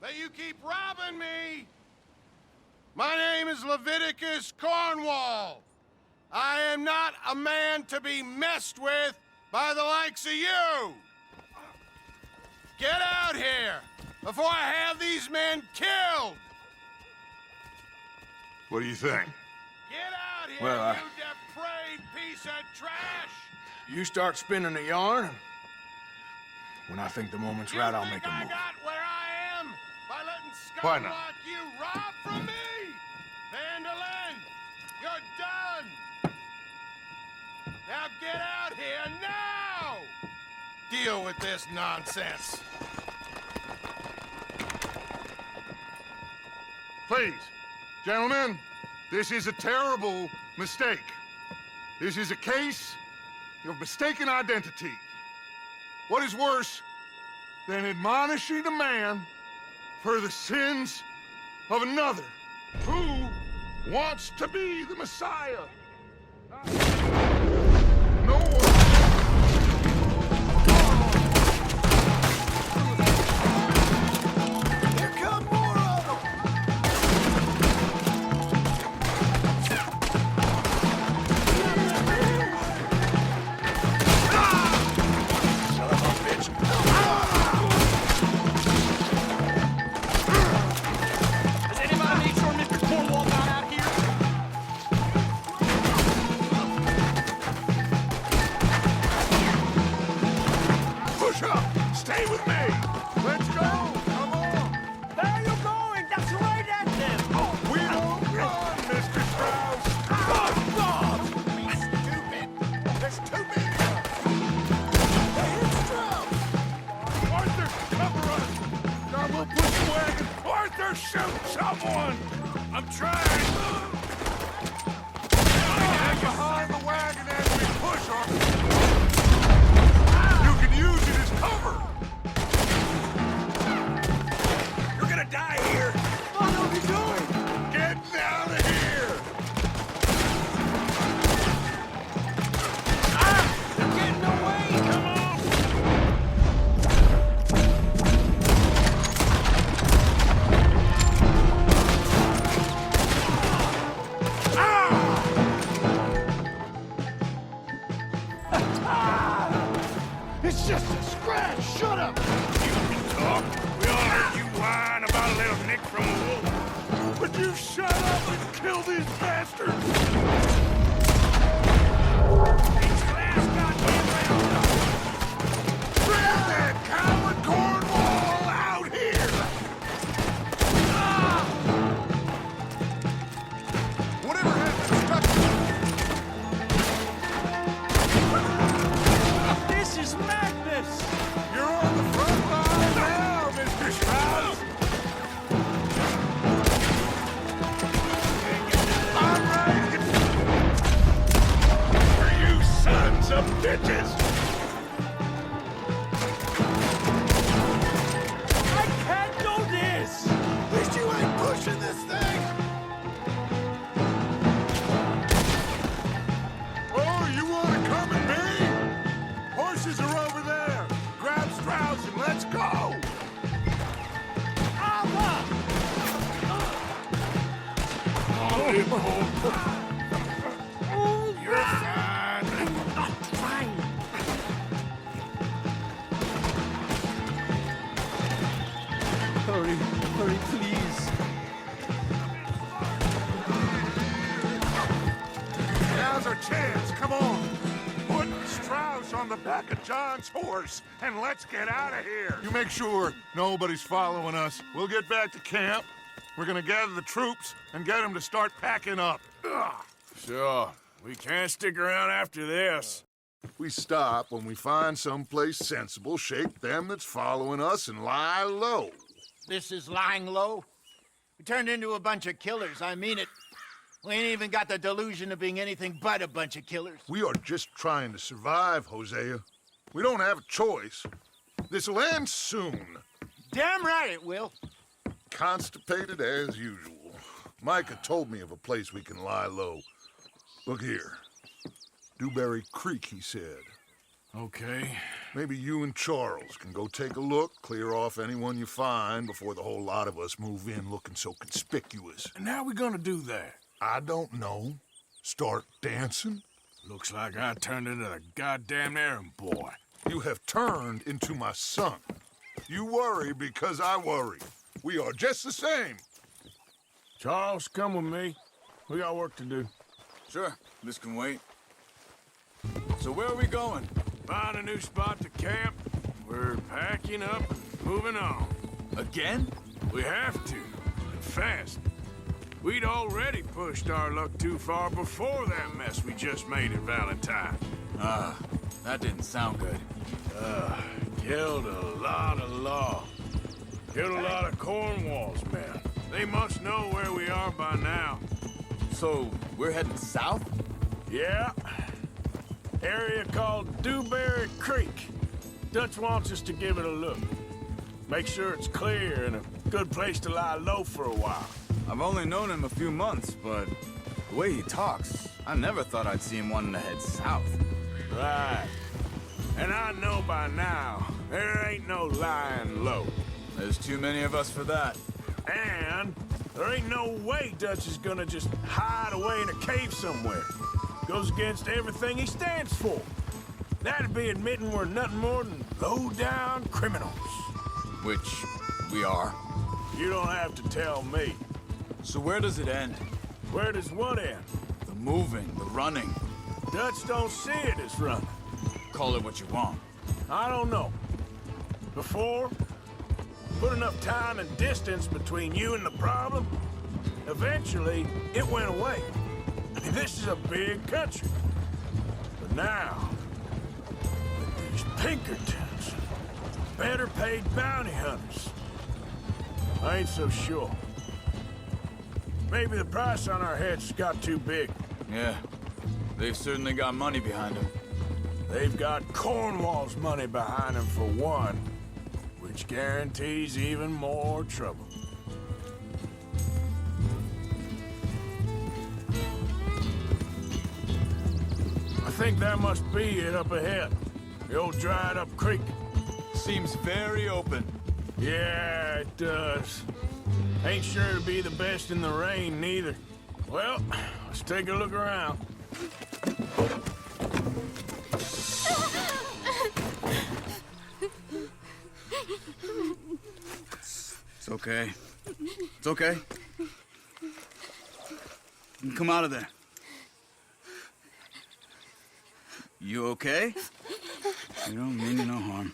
that you keep robbing me? My name is Leviticus Cornwall. I am not a man to be messed with by the likes of you. Get out here before I have these men killed. What do you think? Get out here, Well, you depraved piece of trash! You start spinning the yarn. When I think the moment's right, I'll make a I move. got where I am by letting Why scum not? like you rob from me? Vandalin, you're done! Now get out here now! Deal with this nonsense. Please, gentlemen, this is a terrible mistake. This is a case of mistaken identity. What is worse than admonishing a man for the sins of another who wants to be the Messiah? No one. Here come more of them! Son of a bitch. Has anybody made sure Mr. Cornwall got out here? Push up! Stay with me! Let's go! Come on! Where are you going? That's right at them! We don't run, Mr. Strauss! Stupid! There's too many of them! Arthur, cover us! Now we'll push the wagon! Arthur, shoot someone! I'm trying! Get behind the wagon as we push, Arthur! You can use it as cover! You're gonna die here. What are you doing? Get out of here! They're getting away! Come on! It's just a scratch! Shut up! You can talk. We all heard you whine about a little nick from a wolf. Would you shut up and kill these bastards? These last goddamn rounds. Bring that coward Cornwall out here! Whatever happened to This is madness! You're on the front line now, Mr. Strauss! I'm ready for you sons of bitches! I can't do this! At least you ain't pushing this thing! Oh, you want to come at me? Horses are over there. Grab Strauss and let's go! You're fine. I'm not trying. Hurry, hurry, please. Now's our chance. Come on. Put Strauss on the back of John's horse and let's get out of here. You make sure nobody's following us. We'll get back to camp. We're gonna gather the troops and get them to start packing up. Ugh. Sure. We can't stick around after this. We stop when we find someplace sensible, shake them that's following us, and lie low. This is lying low? We turned into a bunch of killers, I mean it. We ain't even got the delusion of being anything but a bunch of killers. We are just trying to survive, Hosea. We don't have a choice. This'll end soon. Damn right it will. Constipated as usual. Micah told me of a place we can lie low. Look here. Dewberry Creek, he said. Okay. Maybe you and Charles can go take a look, clear off anyone you find before the whole lot of us move in looking so conspicuous. And how we gonna do that? I don't know. Start dancing? Looks like I turned into the goddamn errand boy. You have turned into my son. You worry because I worry. We are just the same. Charles, come with me. We got work to do. Sure, this can wait. So where are we going? Find a new spot to camp. We're packing up and moving on. Again? We have to, and fast. We'd already pushed our luck too far before that mess we just made at Valentine. That didn't sound good. Killed a lot of law. Killed a lot of Cornwall's men. They must know where we are by now. So, we're heading south? Yeah. Area called Dewberry Creek. Dutch wants us to give it a look. Make sure it's clear and a good place to lie low for a while. I've only known him a few months, but the way he talks, I never thought I'd see him wanting to head south. Right. And I know by now, there ain't no lying low. There's too many of us for that. And there ain't no way Dutch is gonna just hide away in a cave somewhere. Goes against everything he stands for. That'd be admitting we're nothing more than low-down criminals. Which we are. You don't have to tell me. So where does it end? Where does what end? The moving, the running. Dutch don't see it as running. Call it what you want. I don't know. Before, put enough time and distance between you and the problem, eventually it went away. I mean, this is a big country. But now, with these Pinkertons, better paid bounty hunters, I ain't so sure. Maybe the price on our heads got too big. Yeah, they've certainly got money behind them. They've got Cornwall's money behind them for one, which guarantees even more trouble. I think that must be it up ahead. The old dried-up creek. Seems very open. Yeah, it does. Ain't sure to be the best in the rain, neither. Well, let's take a look around. It's okay. It's okay. You can come out of there. You okay? You don't mean you no harm.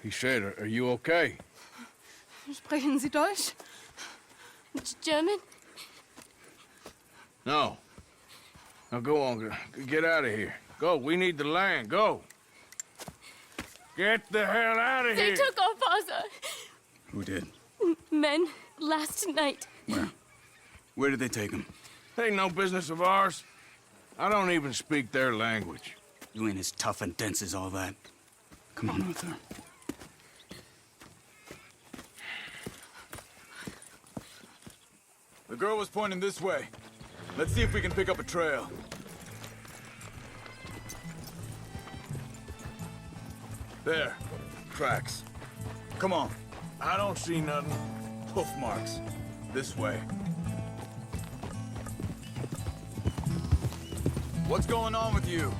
He said, are you okay? Sprechen Sie Deutsch? German? No. Now go on, get out of here. Go, we need the land, go. Get the hell out of They here! took our father. Who did? Men, last night. Where? Where did they take him? Ain't no business of ours. I don't even speak their language. You ain't as tough and dense as all that. Come on, Arthur. The girl was pointing this way. Let's see if we can pick up a trail. There. Tracks. Come on. I don't see nothing. Hoof marks. This way. What's going on with you?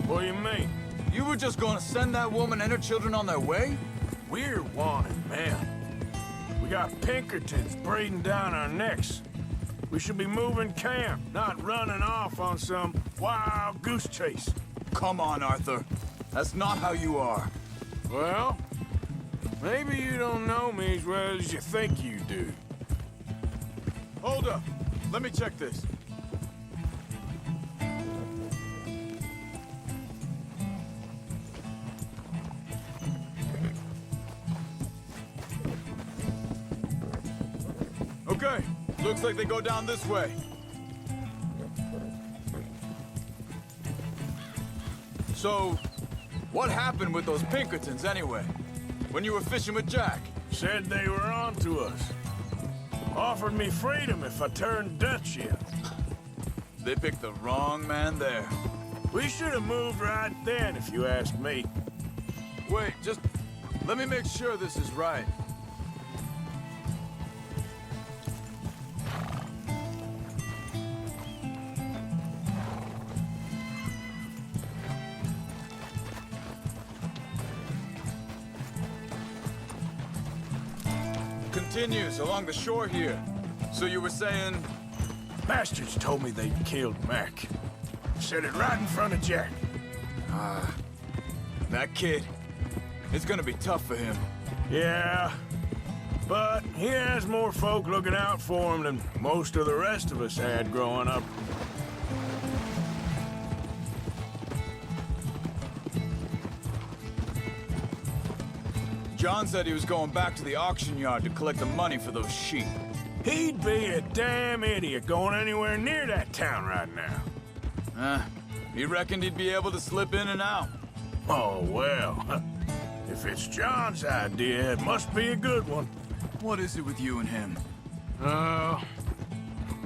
What do you mean? You were just gonna send that woman and her children on their way? We're wanted, man. We got Pinkertons breathing down our necks. We should be moving camp, not running off on some wild goose chase. Come on, Arthur. That's not how you are. Well, maybe you don't know me as well as you think you do. Hold up. Let me check this. Okay. Looks like they go down this way. So, What happened with those Pinkertons, anyway? When you were fishing with Jack? Said they were on to us. Offered me freedom if I turned Dutch in. They picked the wrong man there. We should have moved right then, if you ask me. Wait, just let me make sure this is right. Continues along the shore here. So you were saying... Bastards told me they'd killed Mac. Said it right in front of Jack. That kid, it's gonna be tough for him. Yeah, but he has more folk looking out for him than most of the rest of us had growing up. John said he was going back to the auction yard to collect the money for those sheep. He'd be a damn idiot going anywhere near that town right now. He reckoned he'd be able to slip in and out. Oh, well. If it's John's idea, it must be a good one. What is it with you and him?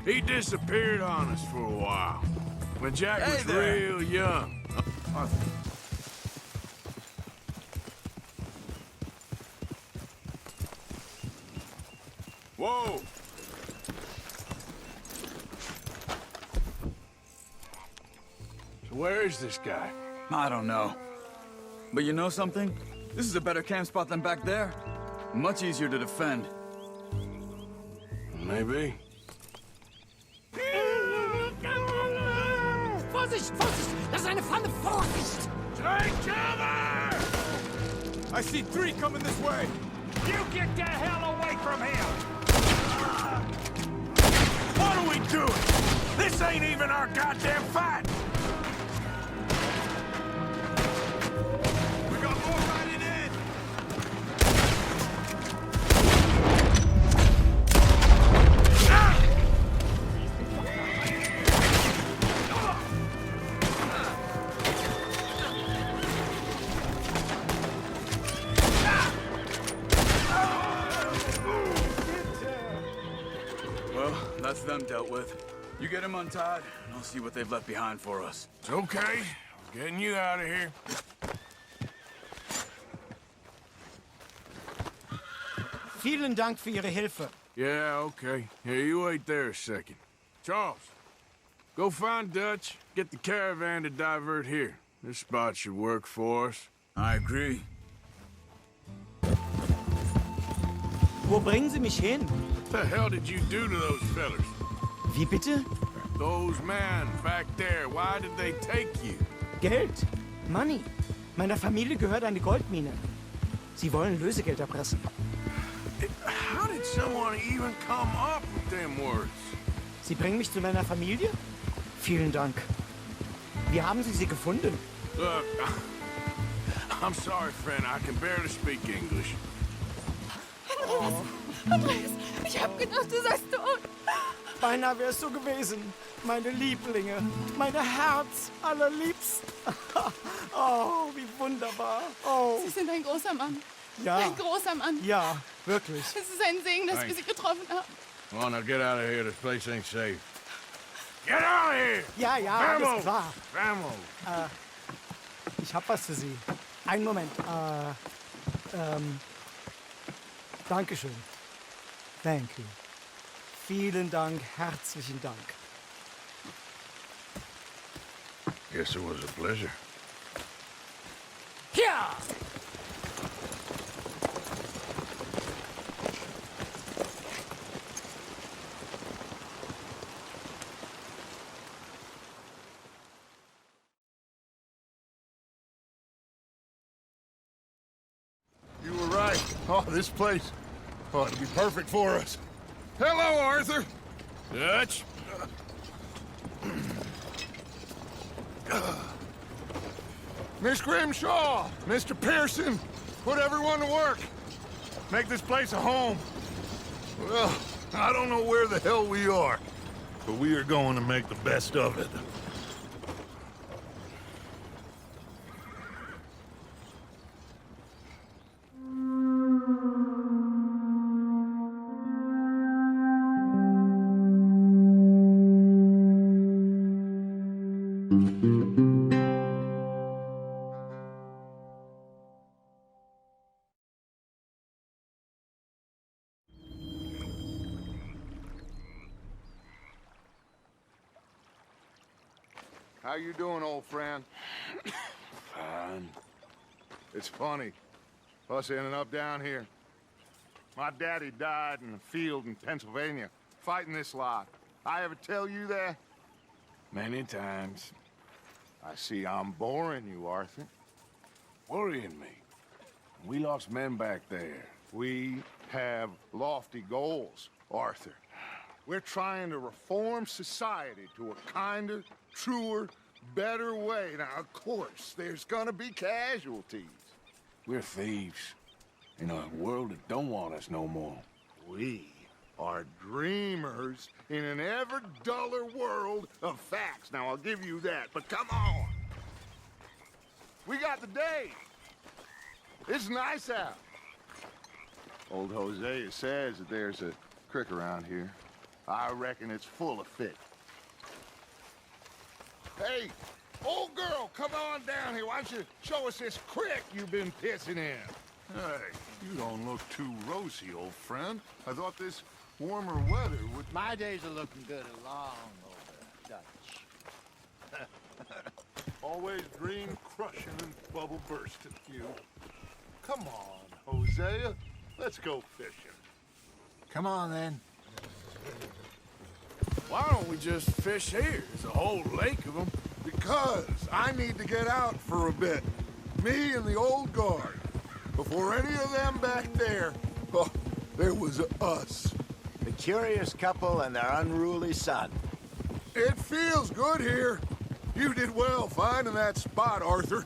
He disappeared on us for a while. When Jack was there. real young. Arthur. Whoa! So where is this guy? I don't know. But you know something? This is a better camp spot than back there. Much easier to defend. Maybe. Vorsicht, Vorsicht! Das ist eine Pfanne! Vorsicht! Take cover! I see 3 coming this way! You get the hell away from here! What are we doing? This ain't even our goddamn fight! We got more riding in! Well, that's them dealt with. You get them untied, and I'll see what they've left behind for us. It's okay. I'm getting you out of here. Vielen Dank für Ihre Hilfe. Yeah, okay. Here, you wait there a second. Charles, go find Dutch. Get the caravan to divert here. This spot should work for us. I agree. Wo bringen Sie mich hin? What the hell did you do to those fellers? Wie bitte? Those men back there, why did they take you? Geld. Money. Meiner Familie gehört eine Goldmine. Sie wollen Lösegeld erpressen. How did someone even come up with them words? Sie bringen mich zu meiner Familie? Vielen Dank. Wie haben Sie sie gefunden? Look, I'm sorry, friend. I can barely speak English. Andreas, ich hab gedacht, du seist tot. Beinahe wär's so gewesen. Meine Lieblinge. Meine Herz allerliebst. Oh, wie wunderbar. Oh, Sie sind ein großer Mann. ja. Ein großer Mann. Ja, wirklich. Es ist ein Segen, dass wir Sie getroffen haben. Come on, now get out of here. This place ain't safe. Get out of here! Ja, ja, Vamos! alles klar. Vamos! Ich hab was für Sie. Einen Moment. Dankeschön. Thank you. Vielen Dank, herzlichen Dank. Guess it was a pleasure. Ja! You were right. Oh, this place. Oh, it'll be perfect for us. Hello, Arthur. Dutch? Miss Grimshaw, Mr. Pearson, put everyone to work. Make this place a home. Well, I don't know where the hell we are, but we are going to make the best of it. How you doing, old friend? Fine. It's funny, us ending up down here. My daddy died in the field in Pennsylvania, fighting this lot. I ever tell you that? Many times. I see I'm boring you, Arthur. Worrying me. We lost men back there. We have lofty goals, Arthur. We're trying to reform society to a kinder, truer, better way. Now, of course, there's gonna be casualties. We're thieves. In a world that don't want us no more. We are dreamers in an ever duller world of facts. Now, I'll give you that, but come on. We got the day. It's nice out. Old Hosea says that there's a creek around here. I reckon it's full of fish. Hey, old girl, come on down here. Why don't you show us this creek you've been pissing in? Hey, you don't look too rosy, old friend. I thought this warmer weather would... My days are looking good along over Dutch. Always dream crushing and bubble bursting, you. Come on, Hosea. Let's go fishing. Come on, then. Why don't we just fish here? There's a whole lake of them. Because I need to get out for a bit. Me and the old guard. Before any of them back there, oh, there was us. The curious couple and their unruly son. It feels good here. You did well finding that spot, Arthur.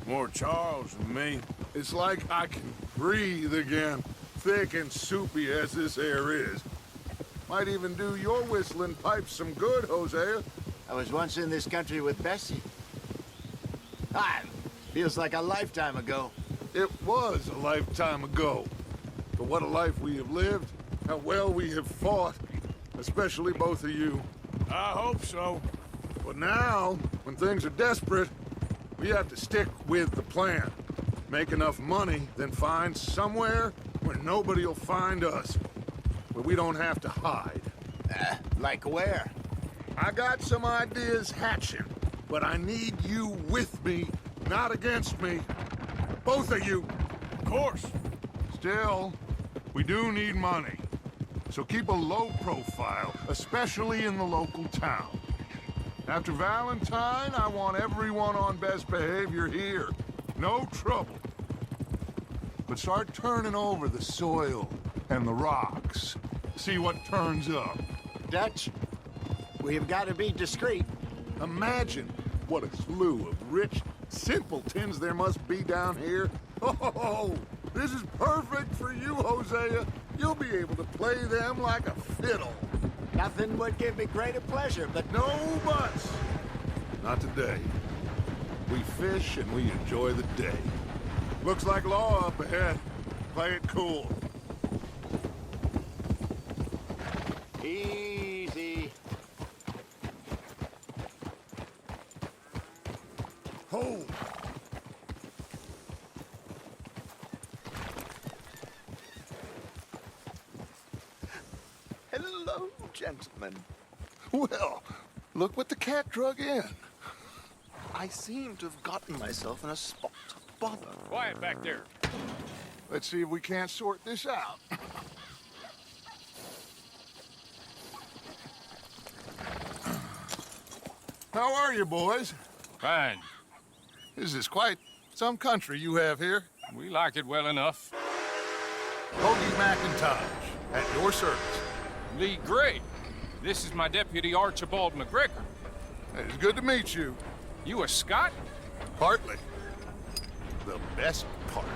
More Charles than me. It's like I can breathe again, thick and soupy as this air is. Might even do your whistling pipes some good, Hosea. I was once in this country with Bessie. Feels like a lifetime ago. It was a lifetime ago. But what a life we have lived, how well we have fought, especially both of you. I hope so. But now, when things are desperate, we have to stick with the plan. Make enough money, then find somewhere where nobody will find us. Where we don't have to hide. Like where? I got some ideas hatching, but I need you with me, not against me. Both of you. Of course. Still, we do need money. So keep a low profile, especially in the local town. After Valentine, I want everyone on best behavior here. No trouble. But start turning over the soil and the rocks. See what turns up. Dutch, we've got to be discreet. Imagine what a slew of rich simpletons there must be down here. Oh, this is perfect for you, Hosea. You'll be able to play them like a fiddle. Nothing would give me greater pleasure, but No buts. Not today. We fish and we enjoy the day. Looks like law up ahead. Play it cool. easy. Hold. Hello, gentlemen. Well, look what the cat drug in. I seem to have gotten myself in a spot of bother. Quiet back there. Let's see if we can't sort this out. How are you, boys? Fine. This is quite some country you have here. We like it well enough. Hoagie McIntosh, at your service. Lee Gray. This is my deputy Archibald McGregor. It's good to meet you. You a Scot? Partly. The best part.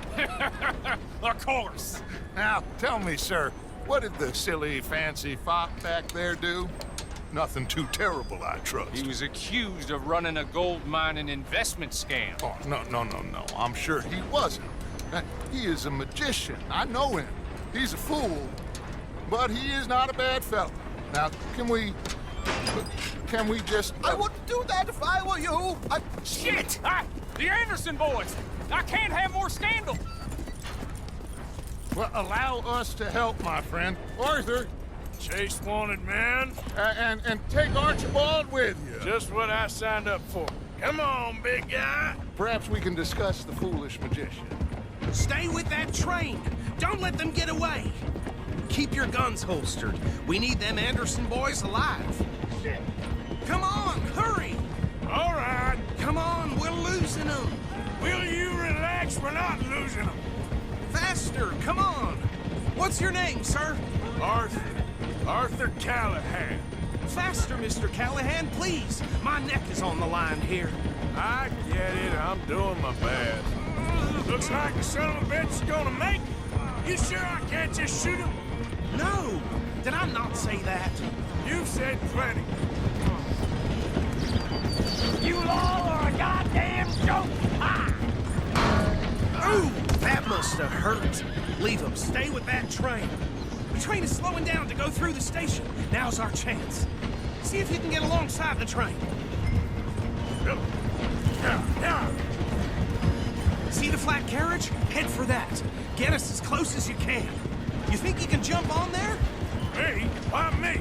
Of course. Now, tell me, sir, what did the silly, fancy fop back there do? Nothing too terrible, I trust. He was accused of running a gold mining investment scam. Oh, no. I'm sure he wasn't. He is a magician. I know him. He's a fool, but he is not a bad fellow. Now, can we just... I wouldn't do that if I were you. Shit! The Anderson boys! I can't have more scandal! Well, allow us to help, my friend. Arthur, Chase wanted man. And take Archibald with you. Just what I signed up for. Come on, big guy. Perhaps we can discuss the foolish magician. Stay with that train. Don't let them get away. Keep your guns holstered. We need them Anderson boys alive. Shit. Come on, hurry. All right. Come on, we're losing them. Will you relax? We're not losing them. Faster, come on. What's your name, sir? Arthur Callahan. Faster, Mr. Callahan, please. My neck is on the line here. I get it. I'm doing my best. Looks like the son of a bitch is gonna make it. You sure I can't just shoot him? No. Did I not say that? You've said plenty. You all are a goddamn joke! Ah! Ooh, that must have hurt. Leave them. Stay with that train. The train is slowing down to go through the station. Now's our chance. See if you can get alongside the train. See the flat carriage? Head for that. Get us as close as you can. You think you can jump on there? Me? Why me?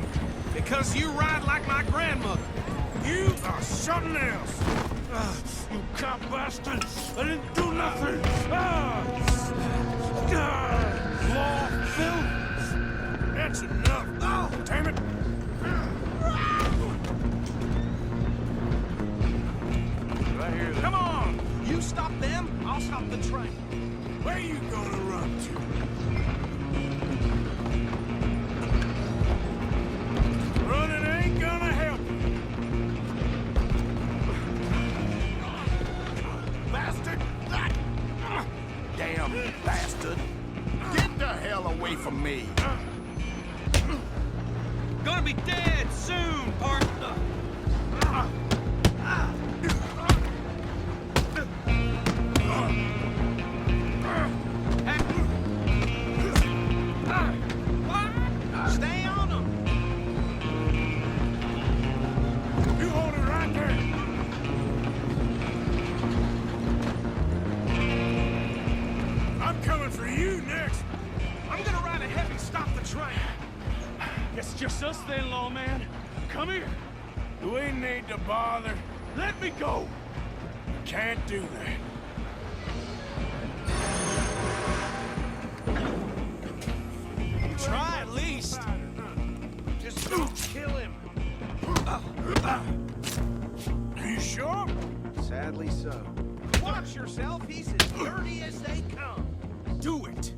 Because you ride like my grandmother. You are something else. You cop bastard! I didn't do nothing! Law, Phil? That's enough. Oh, damn it! Did I hear that? Come on! You stop them, I'll stop the train. Where you gonna run to? Running ain't gonna help you. Bastard! Damn bastard! Get the hell away from me! Gonna be dead soon, partner. Stay on them. You hold it right there. I'm coming for you next. I'm gonna ride ahead and stop the train. It's just us then, lawman. Come here. Do we need to bother? Let me go. Can't do that. Try at least. Just don't kill him. Are you sure? Sadly so. Watch yourself. He's as dirty as they come. Do it.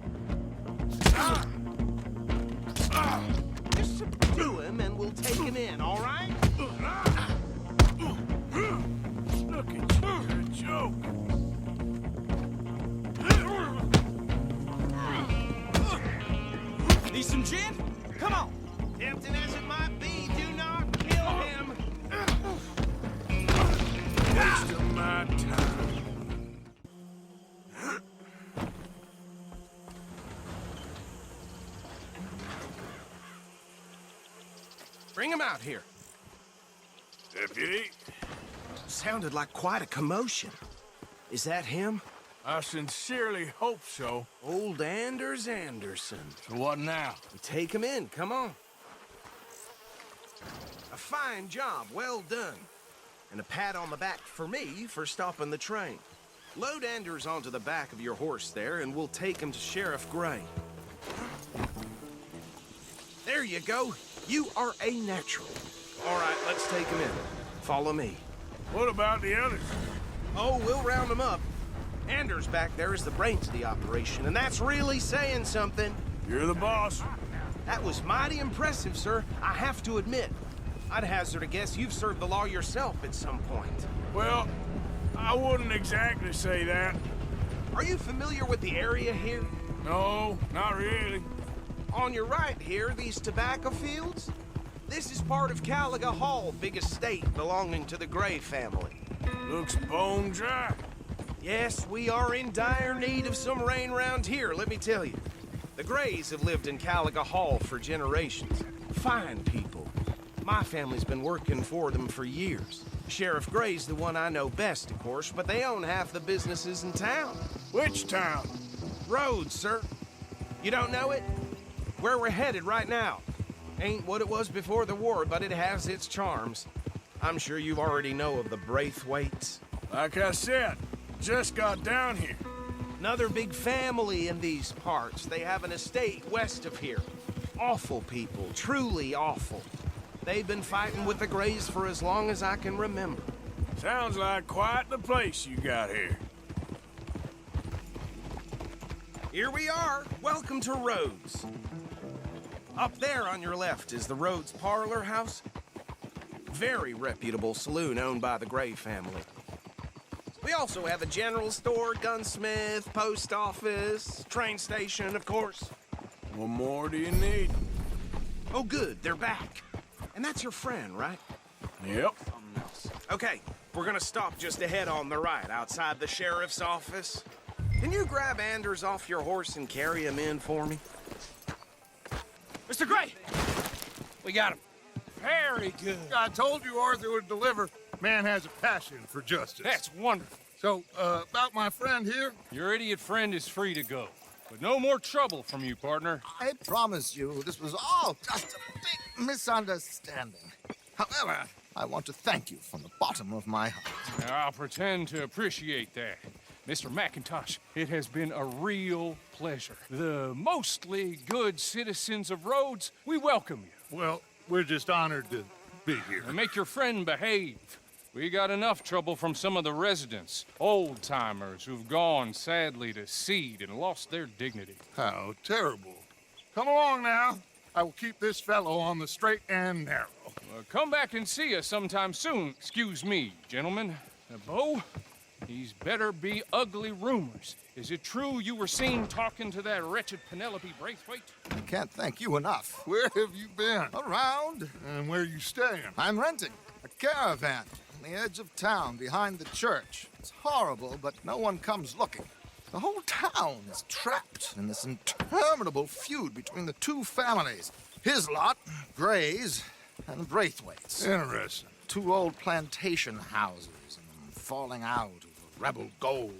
Just subdue him and we'll take him in, all right? Look at you, you're a joke. Need some gin? Come on. Tempting as it might be, do not kill him. Waste of my time. Bring him out here. Deputy, Sounded like quite a commotion. Is that him? I sincerely hope so. Old Anders Anderson. So what now? We take him in, come on. A fine job, well done. And a pat on the back for me for stopping the train. Load Anders onto the back of your horse there, and we'll take him to Sheriff Gray. There you go. You are a natural. All right, let's take him in. Follow me. What about the others? Oh, we'll round them up. Anders back there is the brains of the operation, and that's really saying something. You're the boss. That was mighty impressive, sir. I have to admit. I'd hazard a guess you've served the law yourself at some point. Well, I wouldn't exactly say that. Are you familiar with the area here? No, not really. On your right here, these tobacco fields? This is part of Caliga Hall, big estate belonging to the Gray family. Looks bone dry. Yes, we are in dire need of some rain round here, let me tell you. The Grays have lived in Caliga Hall for generations. Fine people. My family's been working for them for years. Sheriff Gray's the one I know best, of course, but they own half the businesses in town. Which town? Rhodes, sir. You don't know it? Where we're headed right now. Ain't what it was before the war, but it has its charms. I'm sure you already know of the Braithwaites. Like I said, just got down here. Another big family in these parts. They have an estate west of here. Awful people, truly awful. They've been fighting with the Greys for as long as I can remember. Sounds like quite the place you got here. Here we are. Welcome to Rhodes. Up there on your left is the Rhodes Parlor House. Very reputable saloon owned by the Grey family. We also have a general store, gunsmith, post office, train station, of course. What more do you need? Oh, good, they're back. And that's your friend, right? Yep. Okay, we're gonna stop just ahead on the right, outside the sheriff's office. Can you grab Anders off your horse and carry him in for me? Mr. Gray! We got him. Very good. I told you Arthur would deliver. Man has a passion for justice. That's wonderful. So, about my friend here? Your idiot friend is free to go. But no more trouble from you, partner. I promise you, this was all just a big misunderstanding. However, I want to thank you from the bottom of my heart. Now, I'll pretend to appreciate that. Mr. McIntosh, it has been a real pleasure. The mostly good citizens of Rhodes, we welcome you. Well, we're just honored to be here. And make your friend behave. We got enough trouble from some of the residents, old-timers who've gone, sadly, to seed and lost their dignity. How terrible. Come along now. I will keep this fellow on the straight and narrow. Come back and see us sometime soon. Excuse me, gentlemen. Bo, these better be ugly rumors. Is it true you were seen talking to that wretched Penelope Braithwaite? I can't thank you enough. Where have you been? Around. And where are you staying? I'm renting a caravan on the edge of town behind the church. It's horrible, but no one comes looking. The whole town is trapped in this interminable feud between the two families. His lot, Greys, and Braithwaites. Interesting. Two old plantation houses and falling out over rebel gold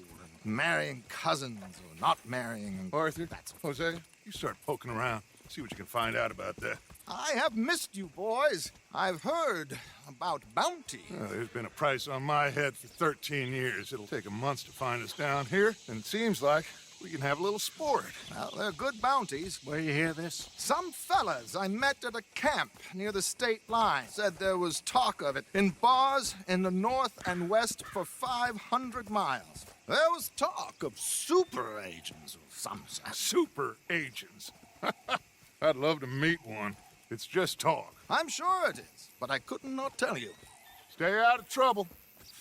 and marrying cousins or not marrying. Arthur, That's Jose, you start poking around. See what you can find out about that. I have missed you, boys. I've heard about bounty. There's been a price on my head for 13 years. It'll take a month to find us down here, and it seems like we can have a little sport. Well, they're good bounties. Where you hear this? Some fellas I met at a camp near the state line said there was talk of it in bars in the north and west for 500 miles. There was talk of super agents of some sort. Super agents. I'd love to meet one. It's just talk. I'm sure it is, but I couldn't not tell you. Stay out of trouble.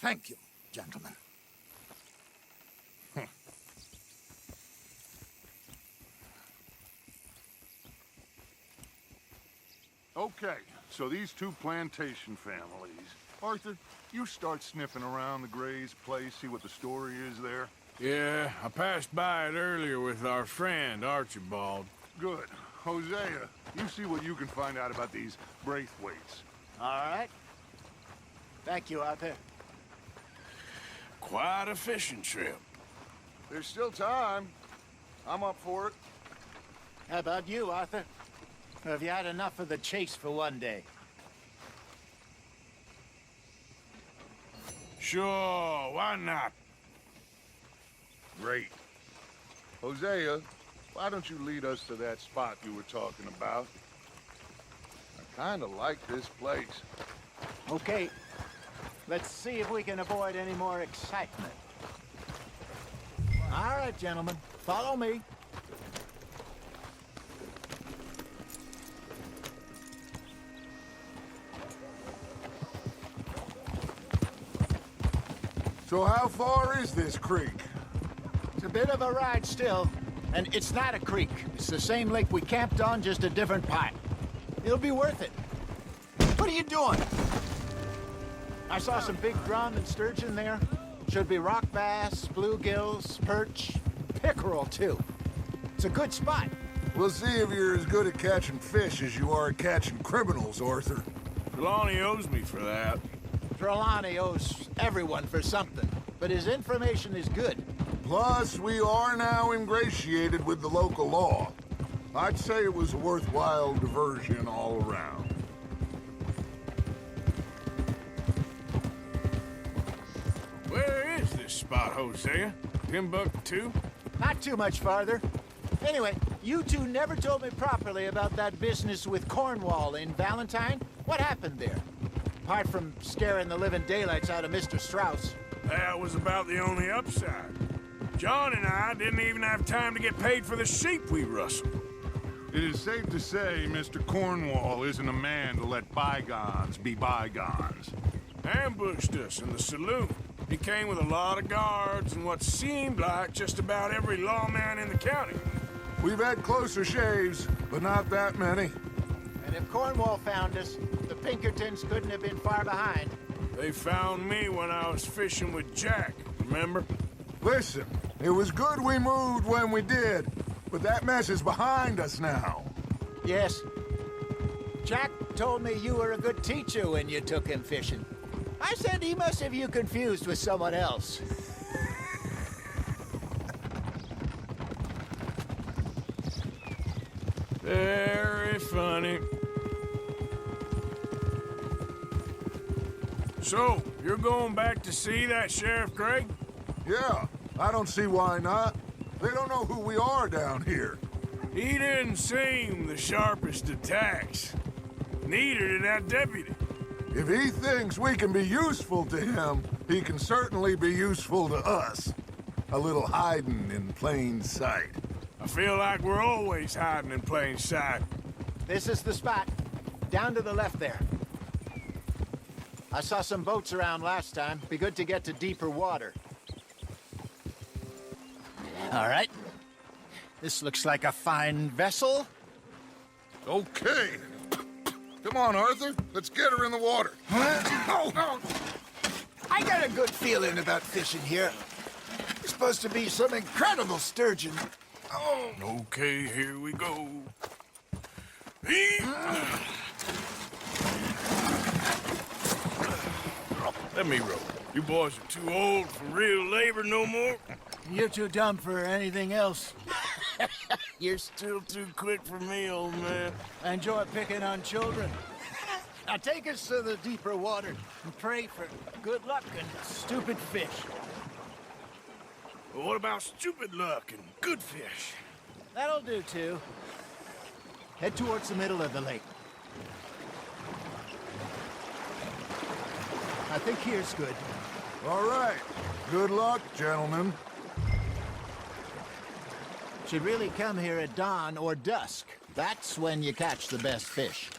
Thank you, gentlemen. Okay, so these two plantation families. Arthur, you start sniffing around the Gray's place, see what the story is there. Yeah, I passed by it earlier with our friend, Archibald. Good. Hosea, you see what you can find out about these Braithwaites. All right. Thank you, Arthur. Quite a fishing trip. There's still time. I'm up for it. How about you, Arthur? Or have you had enough of the chase for one day? Sure, why not? Great. Hosea, why don't you lead us to that spot you were talking about? I kind of like this place. Okay. Let's see if we can avoid any more excitement. All right, gentlemen. Follow me. So how far is this creek? It's a bit of a ride still. And it's not a creek. It's the same lake we camped on, just a different part. It'll be worth it. What are you doing? I saw some big drum and sturgeon there. Should be rock bass, bluegills, perch, pickerel, too. It's a good spot. We'll see if you're as good at catching fish as you are at catching criminals, Arthur. Trelawney owes me for that. Trelawney owes everyone for something, but his information is good. Plus, we are now ingratiated with the local law. I'd say it was a worthwhile diversion all around. Where is this spot, Hosea? Timbuktu? Not too much farther. Anyway, you two never told me properly about that business with Cornwall in Valentine. What happened there? Apart from scaring the living daylights out of Mr. Strauss. That was about the only upside. John and I didn't even have time to get paid for the sheep we rustled. It is safe to say Mr. Cornwall isn't a man to let bygones be bygones. Ambushed us in the saloon. He came with a lot of guards and what seemed like just about every lawman in the county. We've had closer shaves, but not that many. And if Cornwall found us, the Pinkertons couldn't have been far behind. They found me when I was fishing with Jack, remember? Listen, it was good we moved when we did, but that mess is behind us now. Yes. Jack told me you were a good teacher when you took him fishing. I said he must have you confused with someone else. Very funny. So, you're going back to see that Sheriff Craig? Yeah, I don't see why not. They don't know who we are down here. He didn't seem the sharpest attacks. Neither did that deputy. If he thinks we can be useful to him, he can certainly be useful to us. A little hiding in plain sight. I feel like we're always hiding in plain sight. This is the spot. Down to the left there. I saw some boats around last time. Be good to get to deeper water. All right. This looks like a fine vessel. Okay. Come on, Arthur. Let's get her in the water. I got a good feeling about fishing here. It's supposed to be some incredible sturgeon. Oh. Okay, here we go. Let me row. You boys are too old for real labor no more. You're too dumb for anything else. You're still too quick for me, old man. I enjoy picking on children. Now take us to the deeper water and pray for good luck and stupid fish. Well, what about stupid luck and good fish? That'll do, too. Head towards the middle of the lake. I think here's good. All right. Good luck, gentlemen. Should really come here at dawn or dusk. That's when you catch the best fish.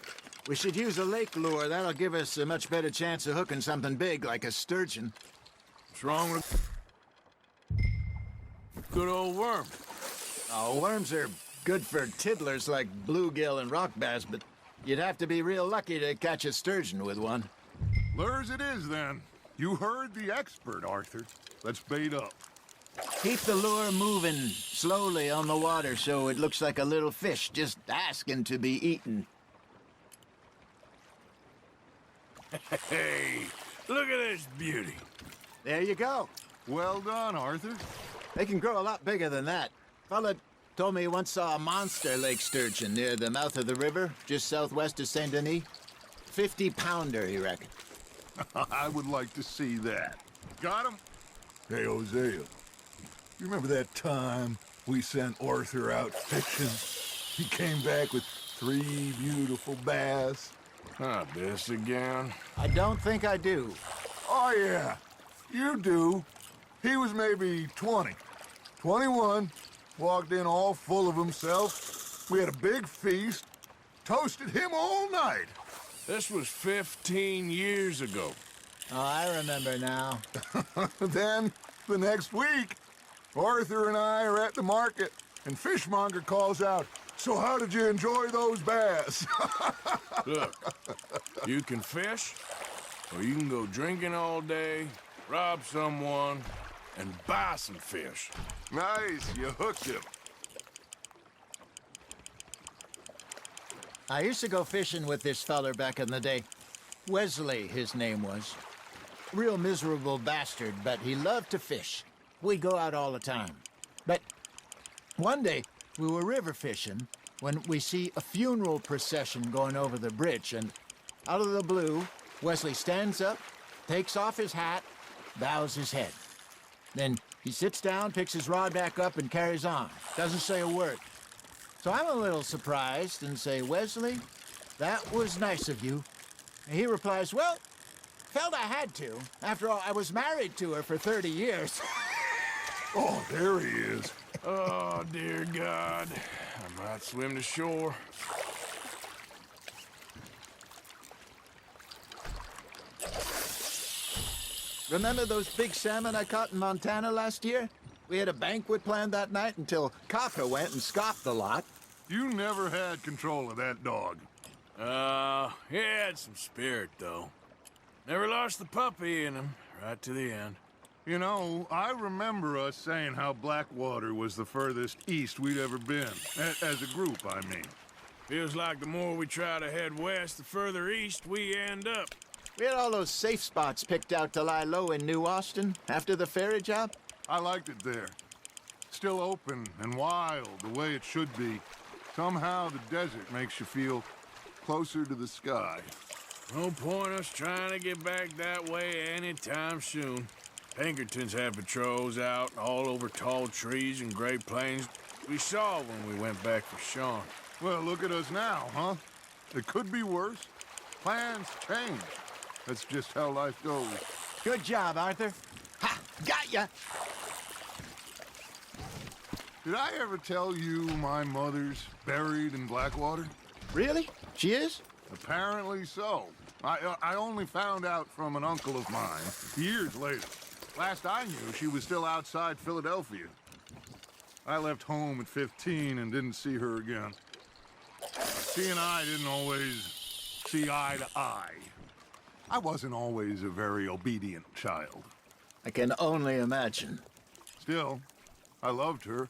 We should use a lake lure. That'll give us a much better chance of hooking something big like a sturgeon. What's wrong with good old worm? Oh, worms are good for tiddlers like bluegill and rock bass, but you'd have to be real lucky to catch a sturgeon with one. Lures it is, then. You heard the expert, Arthur. Let's bait up. Keep the lure moving slowly on the water so it looks like a little fish just asking to be eaten. Hey, look at this beauty. There you go. Well done, Arthur. They can grow a lot bigger than that. Fella told me he once saw a monster lake sturgeon near the mouth of the river, just southwest of Saint Denis. 50-pounder, he reckoned. I would like to see that. Got him? Hey, Hosea. You remember that time we sent Arthur out fishing? He came back with 3 beautiful bass. Not this again. I don't think I do. Oh, yeah. You do. He was maybe 20. 21. Walked in all full of himself. We had a big feast. Toasted him all night. This was 15 years ago. Oh, I remember now. Then, the next week, Arthur and I are at the market, and Fishmonger calls out, "So how did you enjoy those bass?" Look, you can fish, or you can go drinking all day, rob someone, and buy some fish. Nice, you hooked him. I used to go fishing with this feller back in the day. Wesley, his name was. Real miserable bastard, but he loved to fish. We'd go out all the time. But one day, we were river fishing, when we see a funeral procession going over the bridge, and out of the blue, Wesley stands up, takes off his hat, bows his head. Then he sits down, picks his rod back up, and carries on. Doesn't say a word. So I'm a little surprised and say, Wesley, that was nice of you. And he replies, well, felt I had to. After all, I was married to her for 30 years. Oh, there he is. Oh, dear God. I might swim to shore. Remember those big salmon I caught in Montana last year? We had a banquet planned that night until Copper went and scoffed the lot. You never had control of that dog. He had some spirit, though. Never lost the puppy in him, right to the end. You know, I remember us saying how Blackwater was the furthest east we'd ever been. As a group, I mean. Feels like the more we try to head west, the further east we end up. We had all those safe spots picked out to lie low in New Austin after the ferry job. I liked it there. Still open and wild, the way it should be. Somehow the desert makes you feel closer to the sky. No point us trying to get back that way anytime soon. Pinkertons had patrols out all over tall trees and Great Plains. We saw when we went back for Sean. Well, look at us now, huh? It could be worse. Plans change. That's just how life goes. Good job, Arthur. Ha! Got ya! Did I ever tell you my mother's buried in Blackwater? Really? She is? Apparently so. I only found out from an uncle of mine years later. Last I knew, she was still outside Philadelphia. I left home at 15 and didn't see her again. She and I didn't always see eye to eye. I wasn't always a very obedient child. I can only imagine. Still, I loved her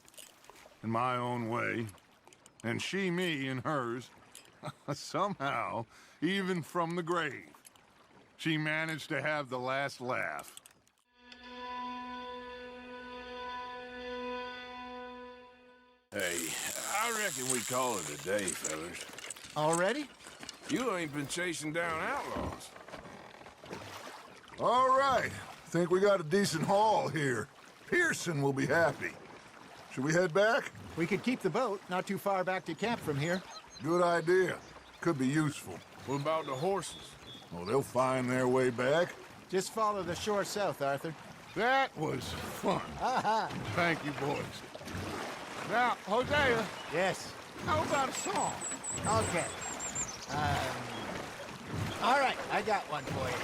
in my own way, and she me in hers. Somehow, even from the grave, she managed to have the last laugh. Hey, I reckon we call it a day, fellas. Already? You ain't been chasing down outlaws. All right. Think we got a decent haul here. Pearson will be happy. Should we head back? We could keep the boat not too far back to camp from here. Good idea. Could be useful. What about the horses? Well, they'll find their way back. Just follow the shore south, Arthur. That was fun. Thank you, boys. Now, Hosea, Yes. how about a song? Okay. All right, I got one for you.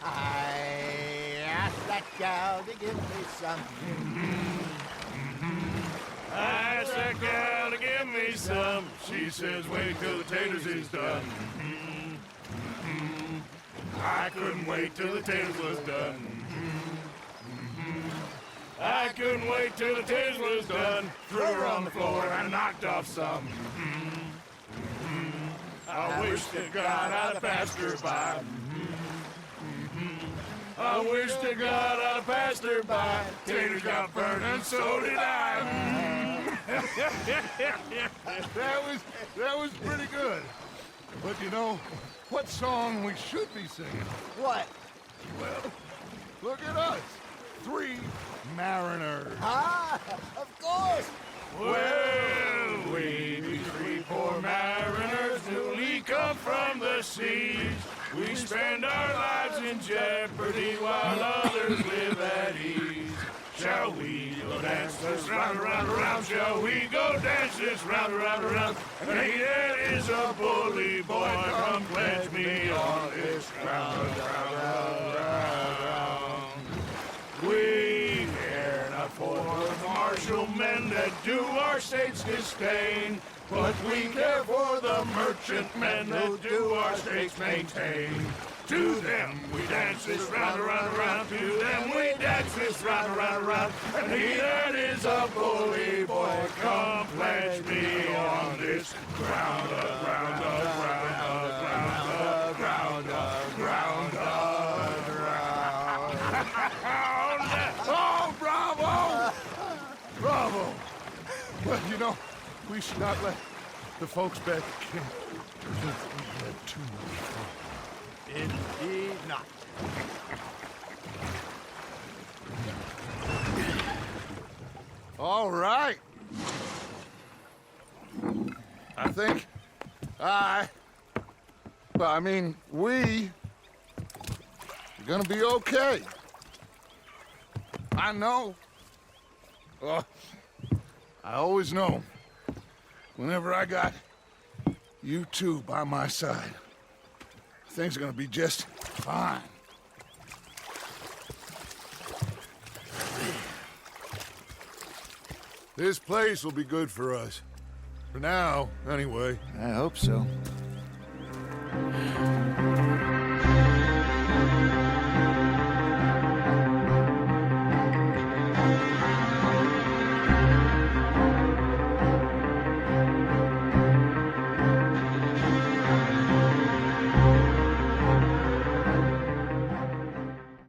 I asked that gal to give me some. I asked that gal to give me some. She says, wait till the taters is done. I couldn't wait till the taters was done. I couldn't wait till the taters was done. Threw her on the floor and knocked off some. I wish to God I'd passed her by. I wish to God I'd passed her by. Taters got burned and so did I. That was pretty good. But you know, what song we should be singing? What? Well, look at us. 3 mariners. Ah, of course. Well, we be 3 poor mariners newly come from the seas. We spend our lives in jeopardy while others live at ease. Shall we go dance this round, around, around? Shall we go dance this round, around, around? And he that is a bully boy, come pledge me on this ground, We care not for the martial men that do our states disdain, but we care for the merchant men that do our states maintain. To them we dance this round, around, around. To them we dance this round, around, around. And he that is a bully boy, come pledge me on this ground, ground, ground, ground, ground, ground, ground. Oh, bravo! Bravo! Well, you know, we should not let the folks back at camp think we had too much fun. Indeed not. All right. I think we are gonna be okay. I know. I always know. Whenever I got you two by my side, things are gonna be just fine. This place will be good for us. For now, anyway. I hope so.